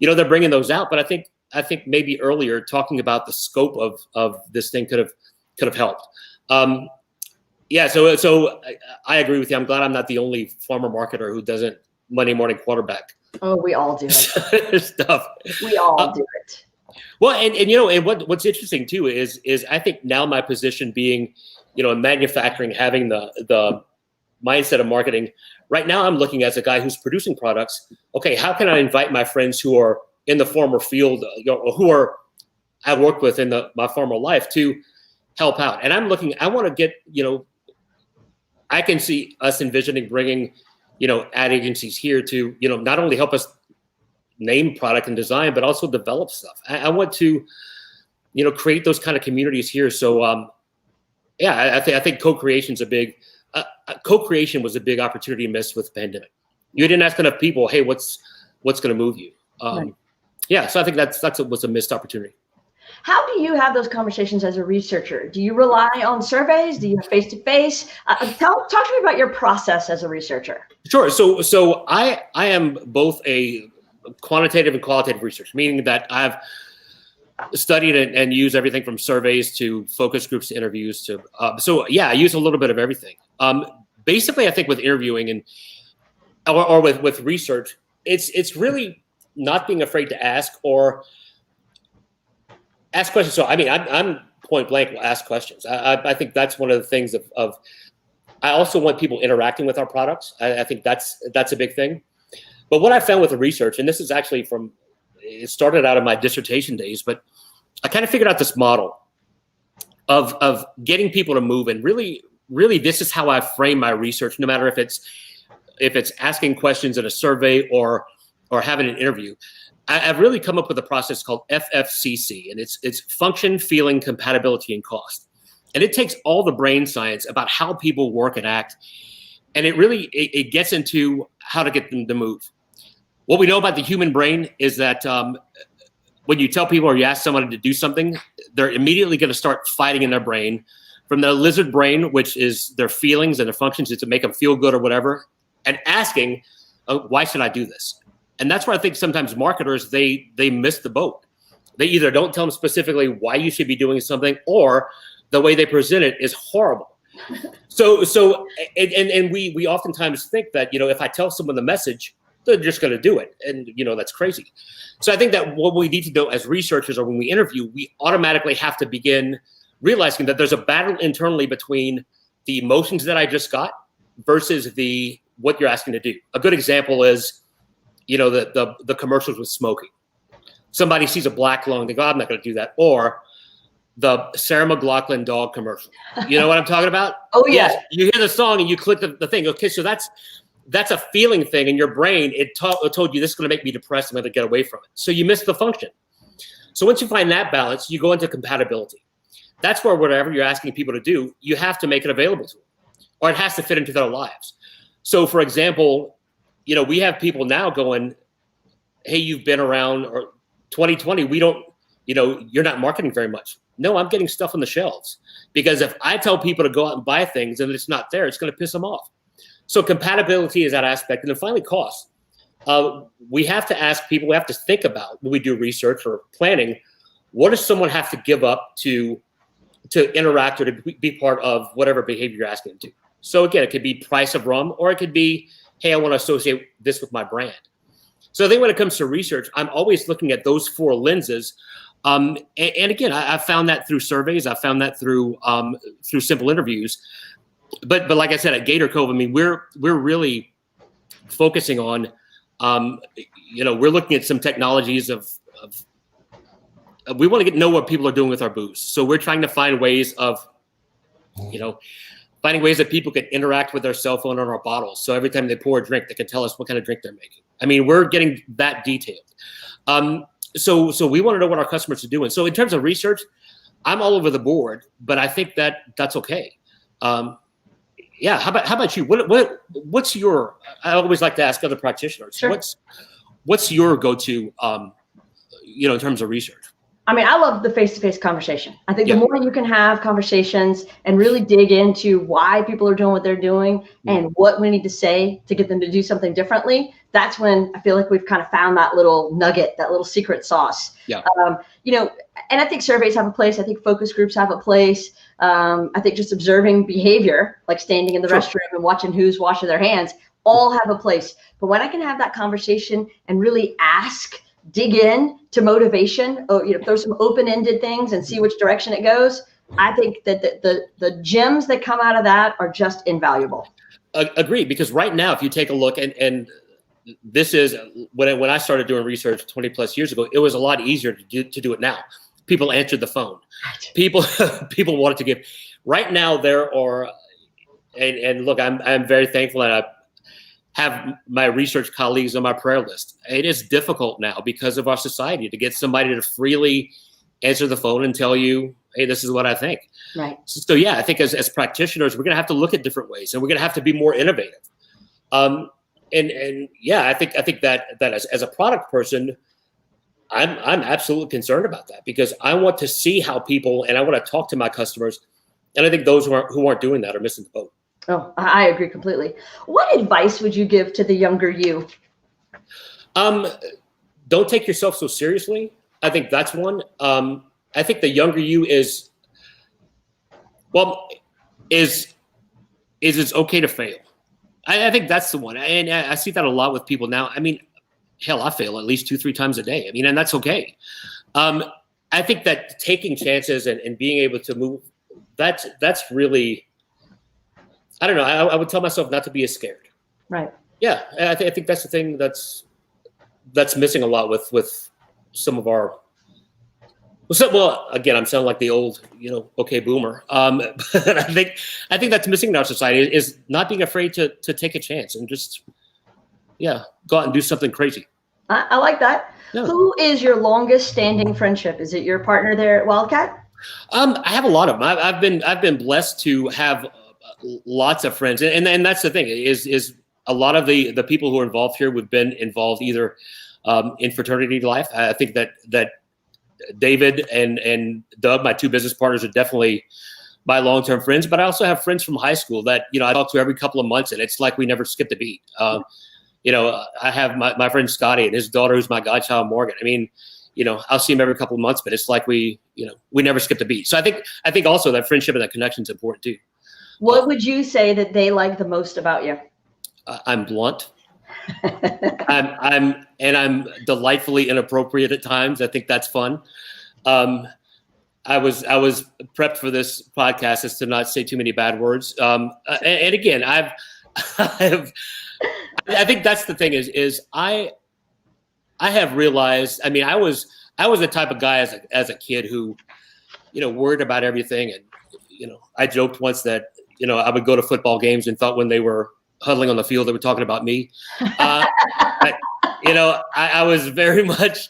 they're bringing those out. But I think maybe earlier talking about the scope of this thing could have helped. So I agree with you. I'm glad I'm not the only farmer marketer who doesn't Monday morning quarterback. Oh, we all do it. Stuff. We all do it. Well, and what's interesting too is I think now my position being, in manufacturing, having the mindset of marketing, right now I'm looking as a guy who's producing products. Okay, how can I invite my friends who are in the former field, I've worked with in my former life to help out? And I'm looking, I want to get, I can see us envisioning bringing, ad agencies here to, not only help us name product and design, but also develop stuff. I want to, create those kind of communities here. So, I think co-creation was a big opportunity missed with the pandemic. You didn't ask enough people, hey, what's going to move you? Right. So I think that's what was a missed opportunity. How do you have those conversations as a researcher? Do you rely on surveys? Do you have face-to-face? Talk to me about your process as a researcher. Sure. So I am both a quantitative and qualitative research, meaning that I've studied and used everything from surveys to focus groups to interviews to I use a little bit of everything. Basically, I think with interviewing or with research, it's really not being afraid to ask questions. So I mean, I'm point blank will ask questions. I think that's one of the things of I also want people interacting with our products. I think that's a big thing. But what I found with the research, and this is actually it started out of my dissertation days, but I kind of figured out this model of getting people to move. And really this is how I frame my research, no matter if it's asking questions in a survey or having an interview. I've really come up with a process called FFCC, and it's function, feeling, compatibility, and cost. And it takes all the brain science about how people work and act, and it gets into how to get them to move. What we know about the human brain is that when you tell people or you ask somebody to do something, they're immediately going to start fighting in their brain, from the lizard brain, which is their feelings and their functions to make them feel good or whatever, and asking, why should I do this? And that's where I think sometimes marketers, they miss the boat. They either don't tell them specifically why you should be doing something, or the way they present it is horrible. So we oftentimes think that, if I tell someone the message, they're just going to do it. And, that's crazy. So I think that what we need to do as researchers, or when we interview, we automatically have to begin realizing that there's a battle internally between the emotions that I just got versus what you're asking to do. A good example is, the commercials with smoking. Somebody sees a black lung, they go, I'm not going to do that. Or the Sarah McLachlan dog commercial. You know what I'm talking about? Oh, yeah. Yes. You hear the song and you click the thing. Okay, so that's a feeling thing in your brain. It told you this is going to make me depressed. I'm going to get away from it. So you miss the function. So once you find that balance, you go into compatibility. That's where whatever you're asking people to do, you have to make it available to them, or it has to fit into their lives. So, for example, we have people now going, hey, you've been around, or 2020, we don't, you're not marketing very much. No, I'm getting stuff on the shelves, because if I tell people to go out and buy things and it's not there, it's going to piss them off. So compatibility is that aspect. And then finally, cost. We have to ask people, we have to think about, when we do research or planning, what does someone have to give up to interact or to be part of whatever behavior you're asking them to? So again, it could be price of rum, or it could be, hey, I want to associate this with my brand. So I think when it comes to research, I'm always looking at those four lenses. And again, I've found that through surveys. I've found that through simple interviews. But like I said, at Gator Cove, I mean, we're really focusing on, we're looking at some technologies of we want to know what people are doing with our booze. So we're trying to find ways of, finding ways that people can interact with their cell phone on our bottles. So every time they pour a drink, they can tell us what kind of drink they're making. I mean, we're getting that detailed. So we want to know what our customers are doing. So in terms of research, I'm all over the board, but I think that's okay. Yeah. How about you? What's your? I always like to ask other practitioners. Sure. What's your go-to? In terms of research. I mean, I love the face-to-face conversation. I think the more you can have conversations and really dig into why people are doing what they're doing and what we need to say to get them to do something differently, that's when I feel like we've kind of found that little nugget, that little secret sauce. Yeah. And I think surveys have a place. I think focus groups have a place. I think just observing behavior, like standing in the restroom and watching who's washing their hands, all have a place. But when I can have that conversation and really dig in to motivation, or throw some open-ended things and see which direction it goes, I think that the gems that come out of that are just invaluable. Agreed, because right now, if you take a look, and this is when I started doing research 20 plus years ago, it was a lot easier to do it now. People answered the phone. People wanted to give. Right now, there are, and look, I'm very thankful that I have my research colleagues on my prayer list. It is difficult now because of our society to get somebody to freely answer the phone and tell you, hey, this is what I think. Right. So yeah, I think as practitioners, we're going to have to look at different ways, and we're going to have to be more innovative. And yeah, I think that as a product person, I'm absolutely concerned about that because I want to see how people, and I want to talk to my customers. And I think those who aren't doing that are missing the boat. Oh, I agree completely. What advice would you give to the younger you? Don't take yourself so seriously. I think that's one. I think the younger you is it's okay to fail. I think that's the one. And I see that a lot with people now. I mean, hell, I fail at least 2-3 times a day. I mean, and that's okay. I think that taking chances and being able to move, that's really, I don't know. I would tell myself not to be as scared. Right. Yeah. I think that's the thing that's missing a lot with some of our, well, again, I'm sounding like the old, okay, boomer. But I think that's missing in our society is not being afraid to take a chance and just, go out and do something crazy. I like that. Yeah. Who is your longest standing friendship? Is it your partner there at Wildcat? I have a lot of them. I've been blessed to have lots of friends, and that's the thing is a lot of the people who are involved here have been involved either in fraternity life. I think that David and Doug, my 2 business partners, are definitely my long-term friends. But I also have friends from high school that I talk to every couple of months, and it's like we never skipped a beat. I have my friend Scotty and his daughter, who's my godchild Morgan. I mean, I'll see him every couple of months, but it's like we never skipped a beat. So I think also that friendship and that connection is important too. What would you say that they like the most about you? I'm blunt. I'm delightfully inappropriate at times. I think that's fun. I was prepped for this podcast as to not say too many bad words. And again, I think that's the thing is I have realized, I mean, I was the type of guy as a kid who, worried about everything. And, I joked once that, I would go to football games and thought when they were huddling on the field, they were talking about me. I was very much,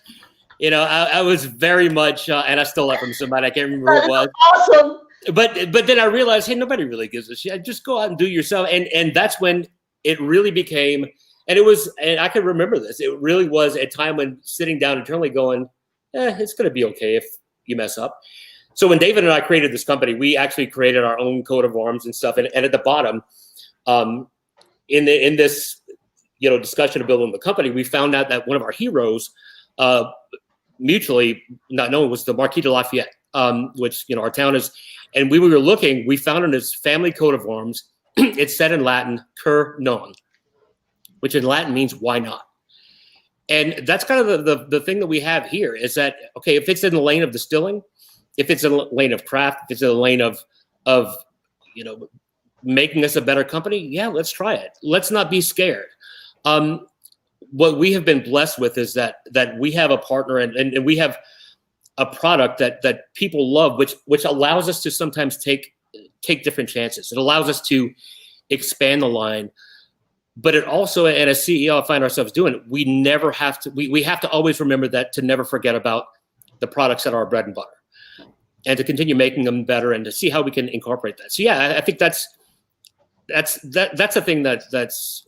I was very much, and I stole that from somebody. I can't remember who it was. Awesome. But then I realized, hey, nobody really gives a shit. Just go out and do it yourself. And that's when it really became, and I can remember this. It really was a time when sitting down internally going, it's going to be okay if you mess up. So when David and I created this company, we actually created our own coat of arms and stuff. And at the bottom, in this, discussion of building the company, we found out that one of our heroes, mutually not known, was the Marquis de Lafayette, which, our town is. And we were looking, we found in his family coat of arms, it said in Latin, cur non, which in Latin means why not? And that's kind of the thing that we have here is that, okay, if it's in the lane of distilling, if it's in the lane of craft, if it's in the lane of making us a better company, let's try it. Let's not be scared. What we have been blessed with is that we have a partner and we have a product that people love, which allows us to sometimes take different chances. It allows us to expand the line, but it also, and as CEO, I find ourselves doing, we never have to, we have to always remember that to never forget about the products that are our bread and butter and to continue making them better and to see how we can incorporate that. So I think that's a thing that's,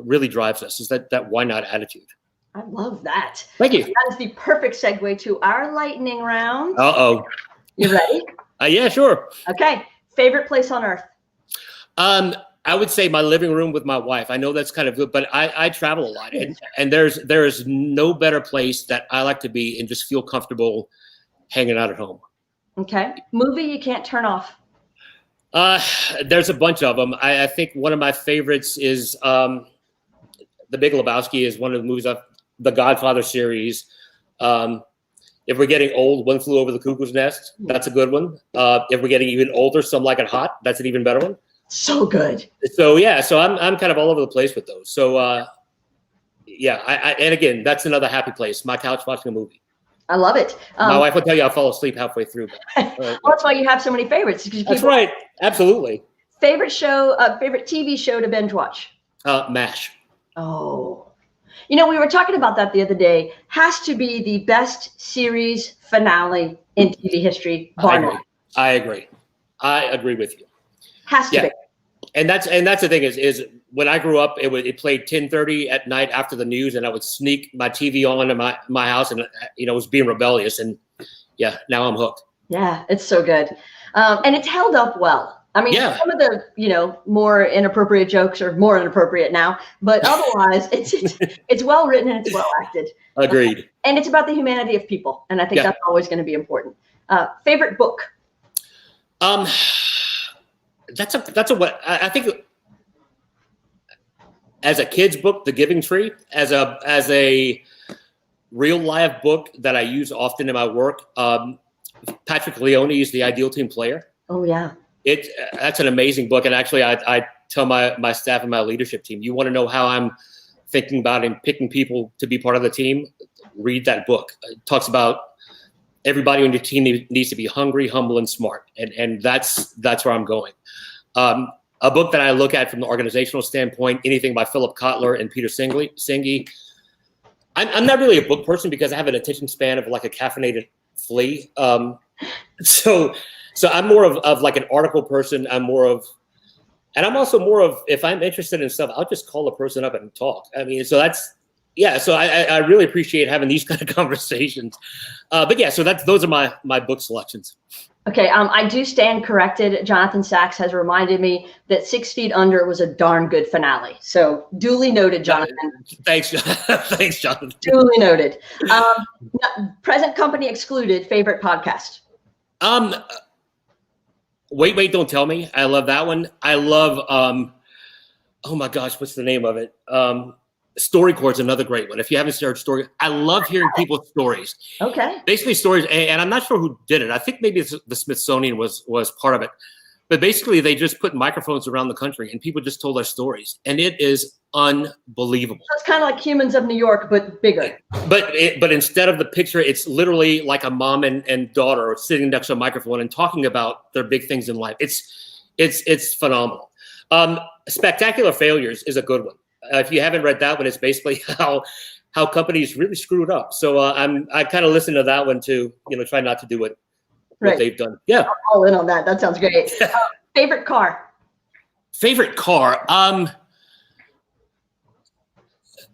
really drives us is that why not attitude. I love that. Thank you. That is the perfect segue to our lightning round. Uh-oh. You ready? Yeah, sure. Okay. Favorite place on earth? I would say my living room with my wife. I know that's kind of good, but I travel a lot, and there is no better place that I like to be and just feel comfortable hanging out at home. Okay. Movie you can't turn off? There's a bunch of them. I think one of my favorites is The Big Lebowski is one of the movies of the Godfather series. If we're getting old, One Flew Over the Cuckoo's Nest. That's a good one. If we're getting even older, Some Like It Hot. That's an even better one. So good. So I'm kind of all over the place with those. So and again, that's another happy place. My couch watching a movie. I love it. My wife will tell you I'll fall asleep halfway through. Well, that's why you have so many favorites. That's right. Absolutely. Favorite show, favorite TV show to binge watch? MASH. Oh, we were talking about that the other day. Has to be the best series finale in TV history. I agree with you. Has to be. And that's the thing is when I grew up, it played 10:30 at night after the news, and I would sneak my TV on in my house, and was being rebellious. And yeah, now I'm hooked. Yeah, it's so good, and it's held up well. I mean, some of the more inappropriate jokes are more inappropriate now, but otherwise, it's well written and it's well acted. Agreed. And it's about the humanity of people, and I think that's always going to be important. Favorite book? That's what I think. As a kid's book, The Giving Tree, as a real life book that I use often in my work. Patrick Leone is The Ideal Team Player. Oh yeah, that's an amazing book, and actually, I tell my staff and my leadership team, you want to know how I'm thinking about and picking people to be part of the team, read that book. It talks about everybody on your team needs to be hungry, humble, and smart, and that's where I'm going. A book that I look at from the organizational standpoint, anything by Philip Kotler and Peter Senge. I'm not really a book person because I have an attention span of like a caffeinated flea. So I'm more of like an article person. And I'm also more of, if I'm interested in stuff, I'll just call a person up and talk. I mean, so I really appreciate having these kind of conversations. But yeah, so those are my book selections. Okay, I do stand corrected. Jonathan Sachs has reminded me that 6 Feet Under was a darn good finale. So duly noted, Jonathan. Thanks, thanks, Jonathan. Duly noted. Present company excluded. Favorite podcast? Wait, don't tell me. I love that one. I love. Oh my gosh, what's the name of it? StoryCorps is another great one. If you haven't started Story, I love hearing people's stories. Okay. Basically stories, and I'm not sure who did it. I think maybe the Smithsonian was part of it. But basically they just put microphones around the country and people just told their stories. And it is unbelievable. So it's kind of like Humans of New York, but bigger. But instead of the picture, it's literally like a mom and daughter sitting next to a microphone and talking about their big things in life. It's phenomenal. Spectacular Failures is a good one. If you haven't read that one, it's basically how companies really screwed up. So I kind of listen to that one too. Try not to do what they've done. Yeah, I'm all in on that. That sounds great. Favorite car? Favorite car?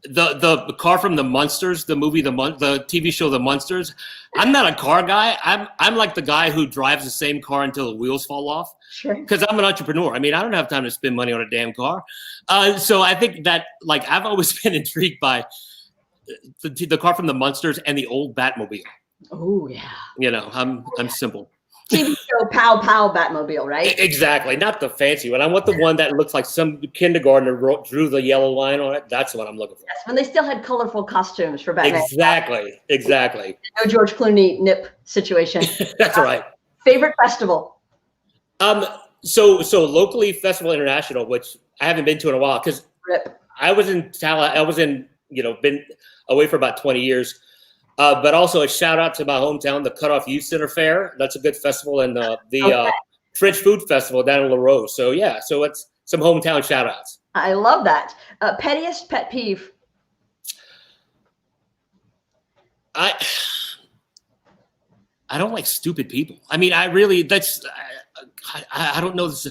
The car from the Munsters, the movie, the TV show, The Munsters. I'm not a car guy. I'm like the guy who drives the same car until the wheels fall off. Sure. Because I'm an entrepreneur. I mean, I don't have time to spend money on a damn car. So I think that, like, I've always been intrigued by the car from the Munsters and the old Batmobile. Oh yeah. I'm simple. TV show Pow Pow Batmobile, right? Exactly. Not the fancy one. I want the one that looks like some kindergartner drew the yellow line on it. That's what I'm looking for. Yes, when they still had colorful costumes for Batman. Exactly. No George Clooney nip situation. That's right. Favorite festival? So locally, Festival International, which I haven't been to in a while because I was in been away for about 20 years. But also a shout out to my hometown, the Cutoff Youth Center Fair. That's a good festival, and the French Food Festival down in La Rose. So yeah, so it's some hometown shout outs. I love that. Pettiest pet peeve? I don't like stupid people. I mean, I really I don't know this.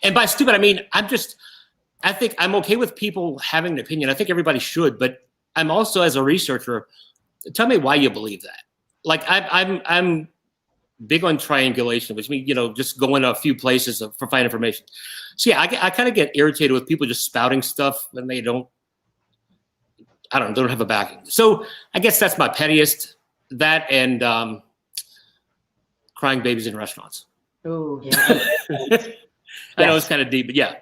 And by stupid, I mean I think I'm okay with people having an opinion. I think everybody should, but I'm also, as a researcher, tell me why you believe that. Like I'm big on triangulation, which means just going to a few places for find information. So yeah, I kind of get irritated with people just spouting stuff when they don't have a backing. So I guess that's my pettiest. That and crying babies in restaurants. Oh yeah. I know it's kind of deep, but yeah.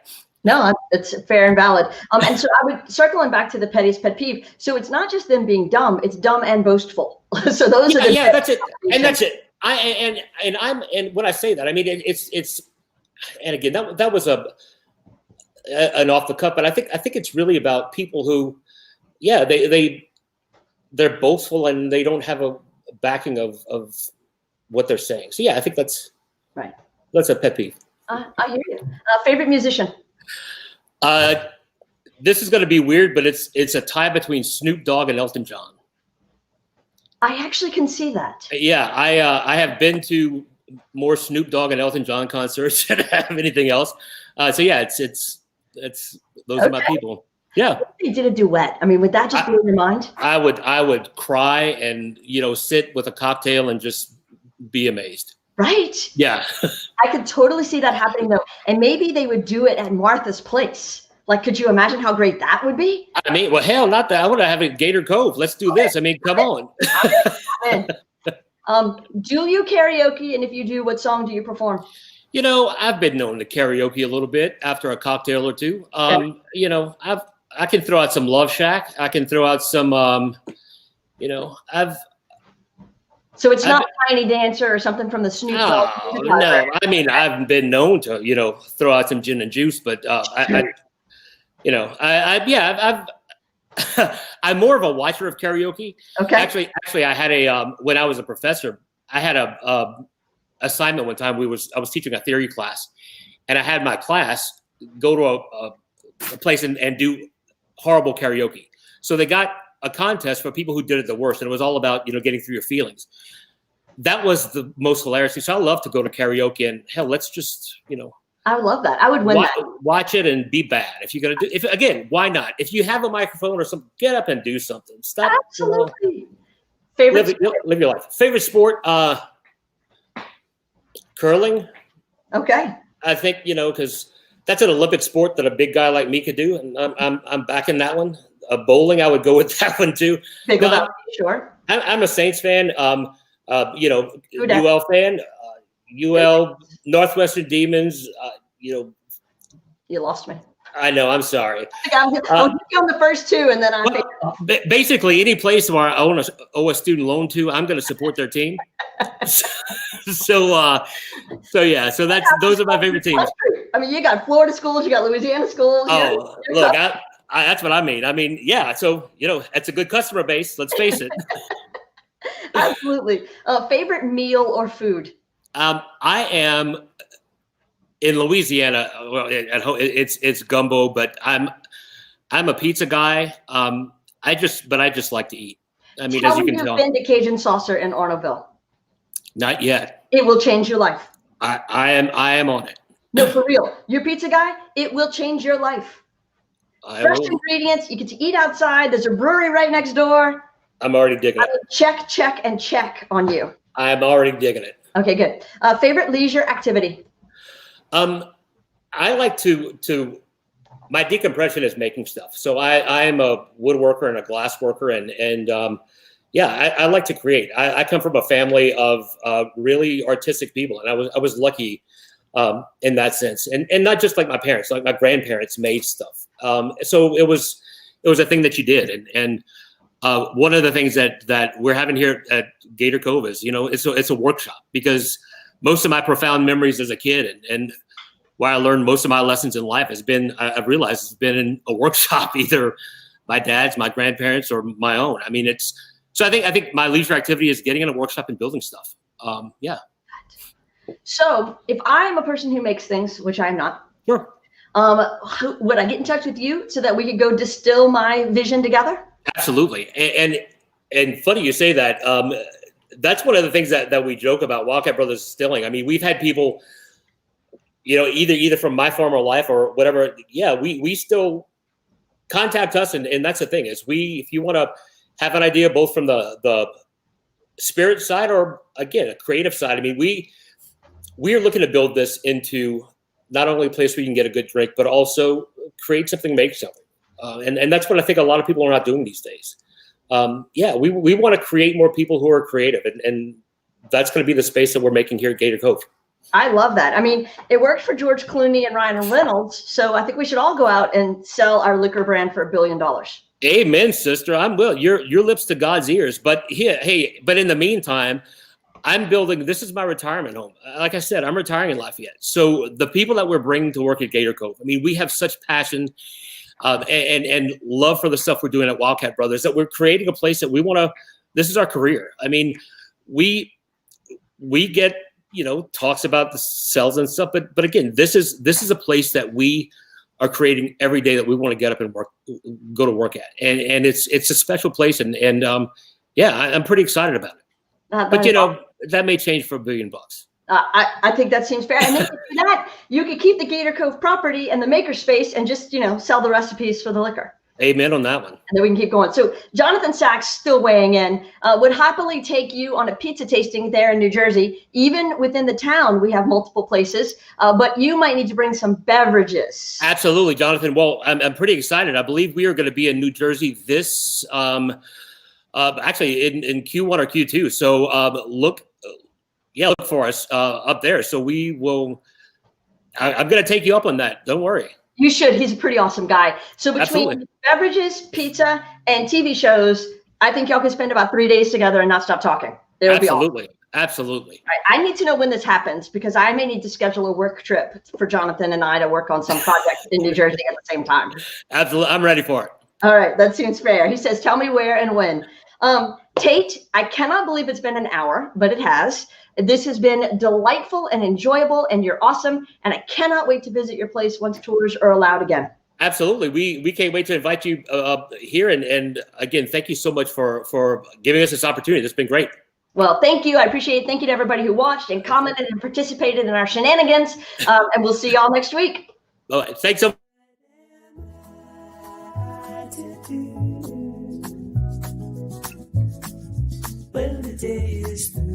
No, it's fair and valid. And so I would circling back to the pettiest pet peeve. So it's not just them being dumb; it's dumb and boastful. So those are that's it. And that's it. And when I say that, I mean it's. And again, that was an off the cuff, but I think it's really about people who, they're boastful and they don't have a backing of what they're saying. So yeah, I think that's right. That's a pet peeve. I hear you. Favorite musician? This is going to be weird, but it's a tie between Snoop Dogg and Elton John. I actually can see that. Yeah, I have been to more Snoop Dogg and Elton John concerts than I have anything else. So yeah, it's those are my people. Yeah. What if they did a duet? I mean, would that just blow your mind? I would cry and, sit with a cocktail and just be amazed. Right. Yeah. I could totally see that happening though. And maybe they would do it at Martha's Place. Like, could you imagine how great that would be? I mean, well, hell, not that. I want to have it at Gator Cove. Let's do this. I mean, come on. Do you karaoke? And if you do, what song do you perform? I've been known to karaoke a little bit after a cocktail or two. I can throw out some Love Shack. I can throw out some, So it's not Tiny Dancer or something from the Snoop Dogg. No, I mean, I've been known to, throw out some gin and juice, but I'm more of a watcher of karaoke. Okay. Actually, I had when I was a professor, I had a assignment one time. I was teaching a theory class, and I had my class go to a place and do horrible karaoke. So they got a contest for people who did it the worst, and it was all about getting through your feelings. That was the most hilarious thing. So I love to go to karaoke, and hell, let's just I would love that. I would win that. Watch it and be bad. If you're gonna again, why not? If you have a microphone or something, get up and do something. Stop. Absolutely. Favorite live your life. Favorite sport? Curling. Okay. I think because that's an Olympic sport that a big guy like me could do, and I'm backing that one. Bowling, I would go with that one too. Sure. I'm a Saints fan. UL fan. UL Northwestern Demons. You lost me. I know. I'm sorry. I'll hit you on the first two, and then basically any place where I owe a student loan to, I'm going to support their team. So those are my favorite teams. I mean, you got Florida schools, you got Louisiana schools. Oh, look, that's what I mean. I mean, yeah. So it's a good customer base. Let's face it. Absolutely. Favorite meal or food? I am in Louisiana. Well, at home, it's gumbo, but I'm a pizza guy. I just like to eat. I mean, as you can tell. Been to Cajun Saucer in Arnaudville? Not yet. It will change your life. I am on it. No, for real. You're a pizza guy. It will change your life. Fresh ingredients. You get to eat outside. There's a brewery right next door. I'm already digging it. Check, and check on you. I'm already digging it. Okay, good. Favorite leisure activity? I like to my decompression is making stuff. So I am a woodworker and a glass worker, and I like to create. I come from a family of really artistic people, and I was lucky in that sense, and not just like my parents, like my grandparents made stuff. So it was a thing that you did, and one of the things that we're having here at Gator Cove is, it's a workshop, because most of my profound memories as a kid and where I learned most of my lessons in life I've realized it's been in a workshop, either my dad's, my grandparents, or my own. I mean, so I think my leisure activity is getting in a workshop and building stuff. Yeah. So if I'm a person who makes things, which I'm not, sure. Would I get in touch with you so that we could go distill my vision together? Absolutely. And funny you say that. That's one of the things that we joke about Wildcat Brothers Distilling. I mean, we've had people, either from my former life or whatever. Yeah, we still contact us, and that's the thing is if you want to have an idea both from the spirit side or again a creative side. I mean, we are looking to build this into not only a place where you can get a good drink, but also create something, make something. And that's what I think a lot of people are not doing these days. We want to create more people who are creative, and that's going to be the space that we're making here at Gator Cove. I love that. I mean, it worked for George Clooney and Ryan Reynolds, so I think we should all go out and sell our liquor brand for $1 billion. Amen, sister. I'm will. Your lips to God's ears. But but in the meantime, I'm building. This is my retirement home. Like I said, I'm retiring in Lafayette. So the people that we're bringing to work at Gator Cove, I mean, we have such passion and love for the stuff we're doing at Wildcat Brothers, that we're creating a place that we want to. This is our career. I mean, we get talks about the cells and stuff, but again, this is a place that we are creating every day that we want to get up and go to work at, and it's a special place, and I'm pretty excited about it. But that may change for $1 billion. I think that seems fair. And then after that, you could keep the Gator Cove property and the makerspace and just, sell the recipes for the liquor. Amen on that one. And then we can keep going. So Jonathan Sachs, still weighing in, would happily take you on a pizza tasting there in New Jersey. Even within the town, we have multiple places, but you might need to bring some beverages. Absolutely, Jonathan. Well, I'm pretty excited. I believe we are going to be in New Jersey this, actually in Q1 or Q2. So look for us up there. So we will, I'm going to take you up on that. Don't worry. You should. He's a pretty awesome guy. So between beverages, pizza, and TV shows, I think y'all can spend about 3 days together and not stop talking. It'll be awesome. Absolutely. Right. I need to know when this happens because I may need to schedule a work trip for Jonathan and I to work on some project in New Jersey at the same time. Absolutely. I'm ready for it. All right. That seems fair. He says, tell me where and when. Tait, I cannot believe it's been an hour, but it has. This has been delightful and enjoyable, and you're awesome. And I cannot wait to visit your place once tours are allowed again. Absolutely. We can't wait to invite you here. And again, thank you so much for giving us this opportunity. It's been great. Well, thank you. I appreciate it. Thank you to everybody who watched and commented and participated in our shenanigans. And we'll see y'all next week. All right. Thanks so much. Well, the day is through.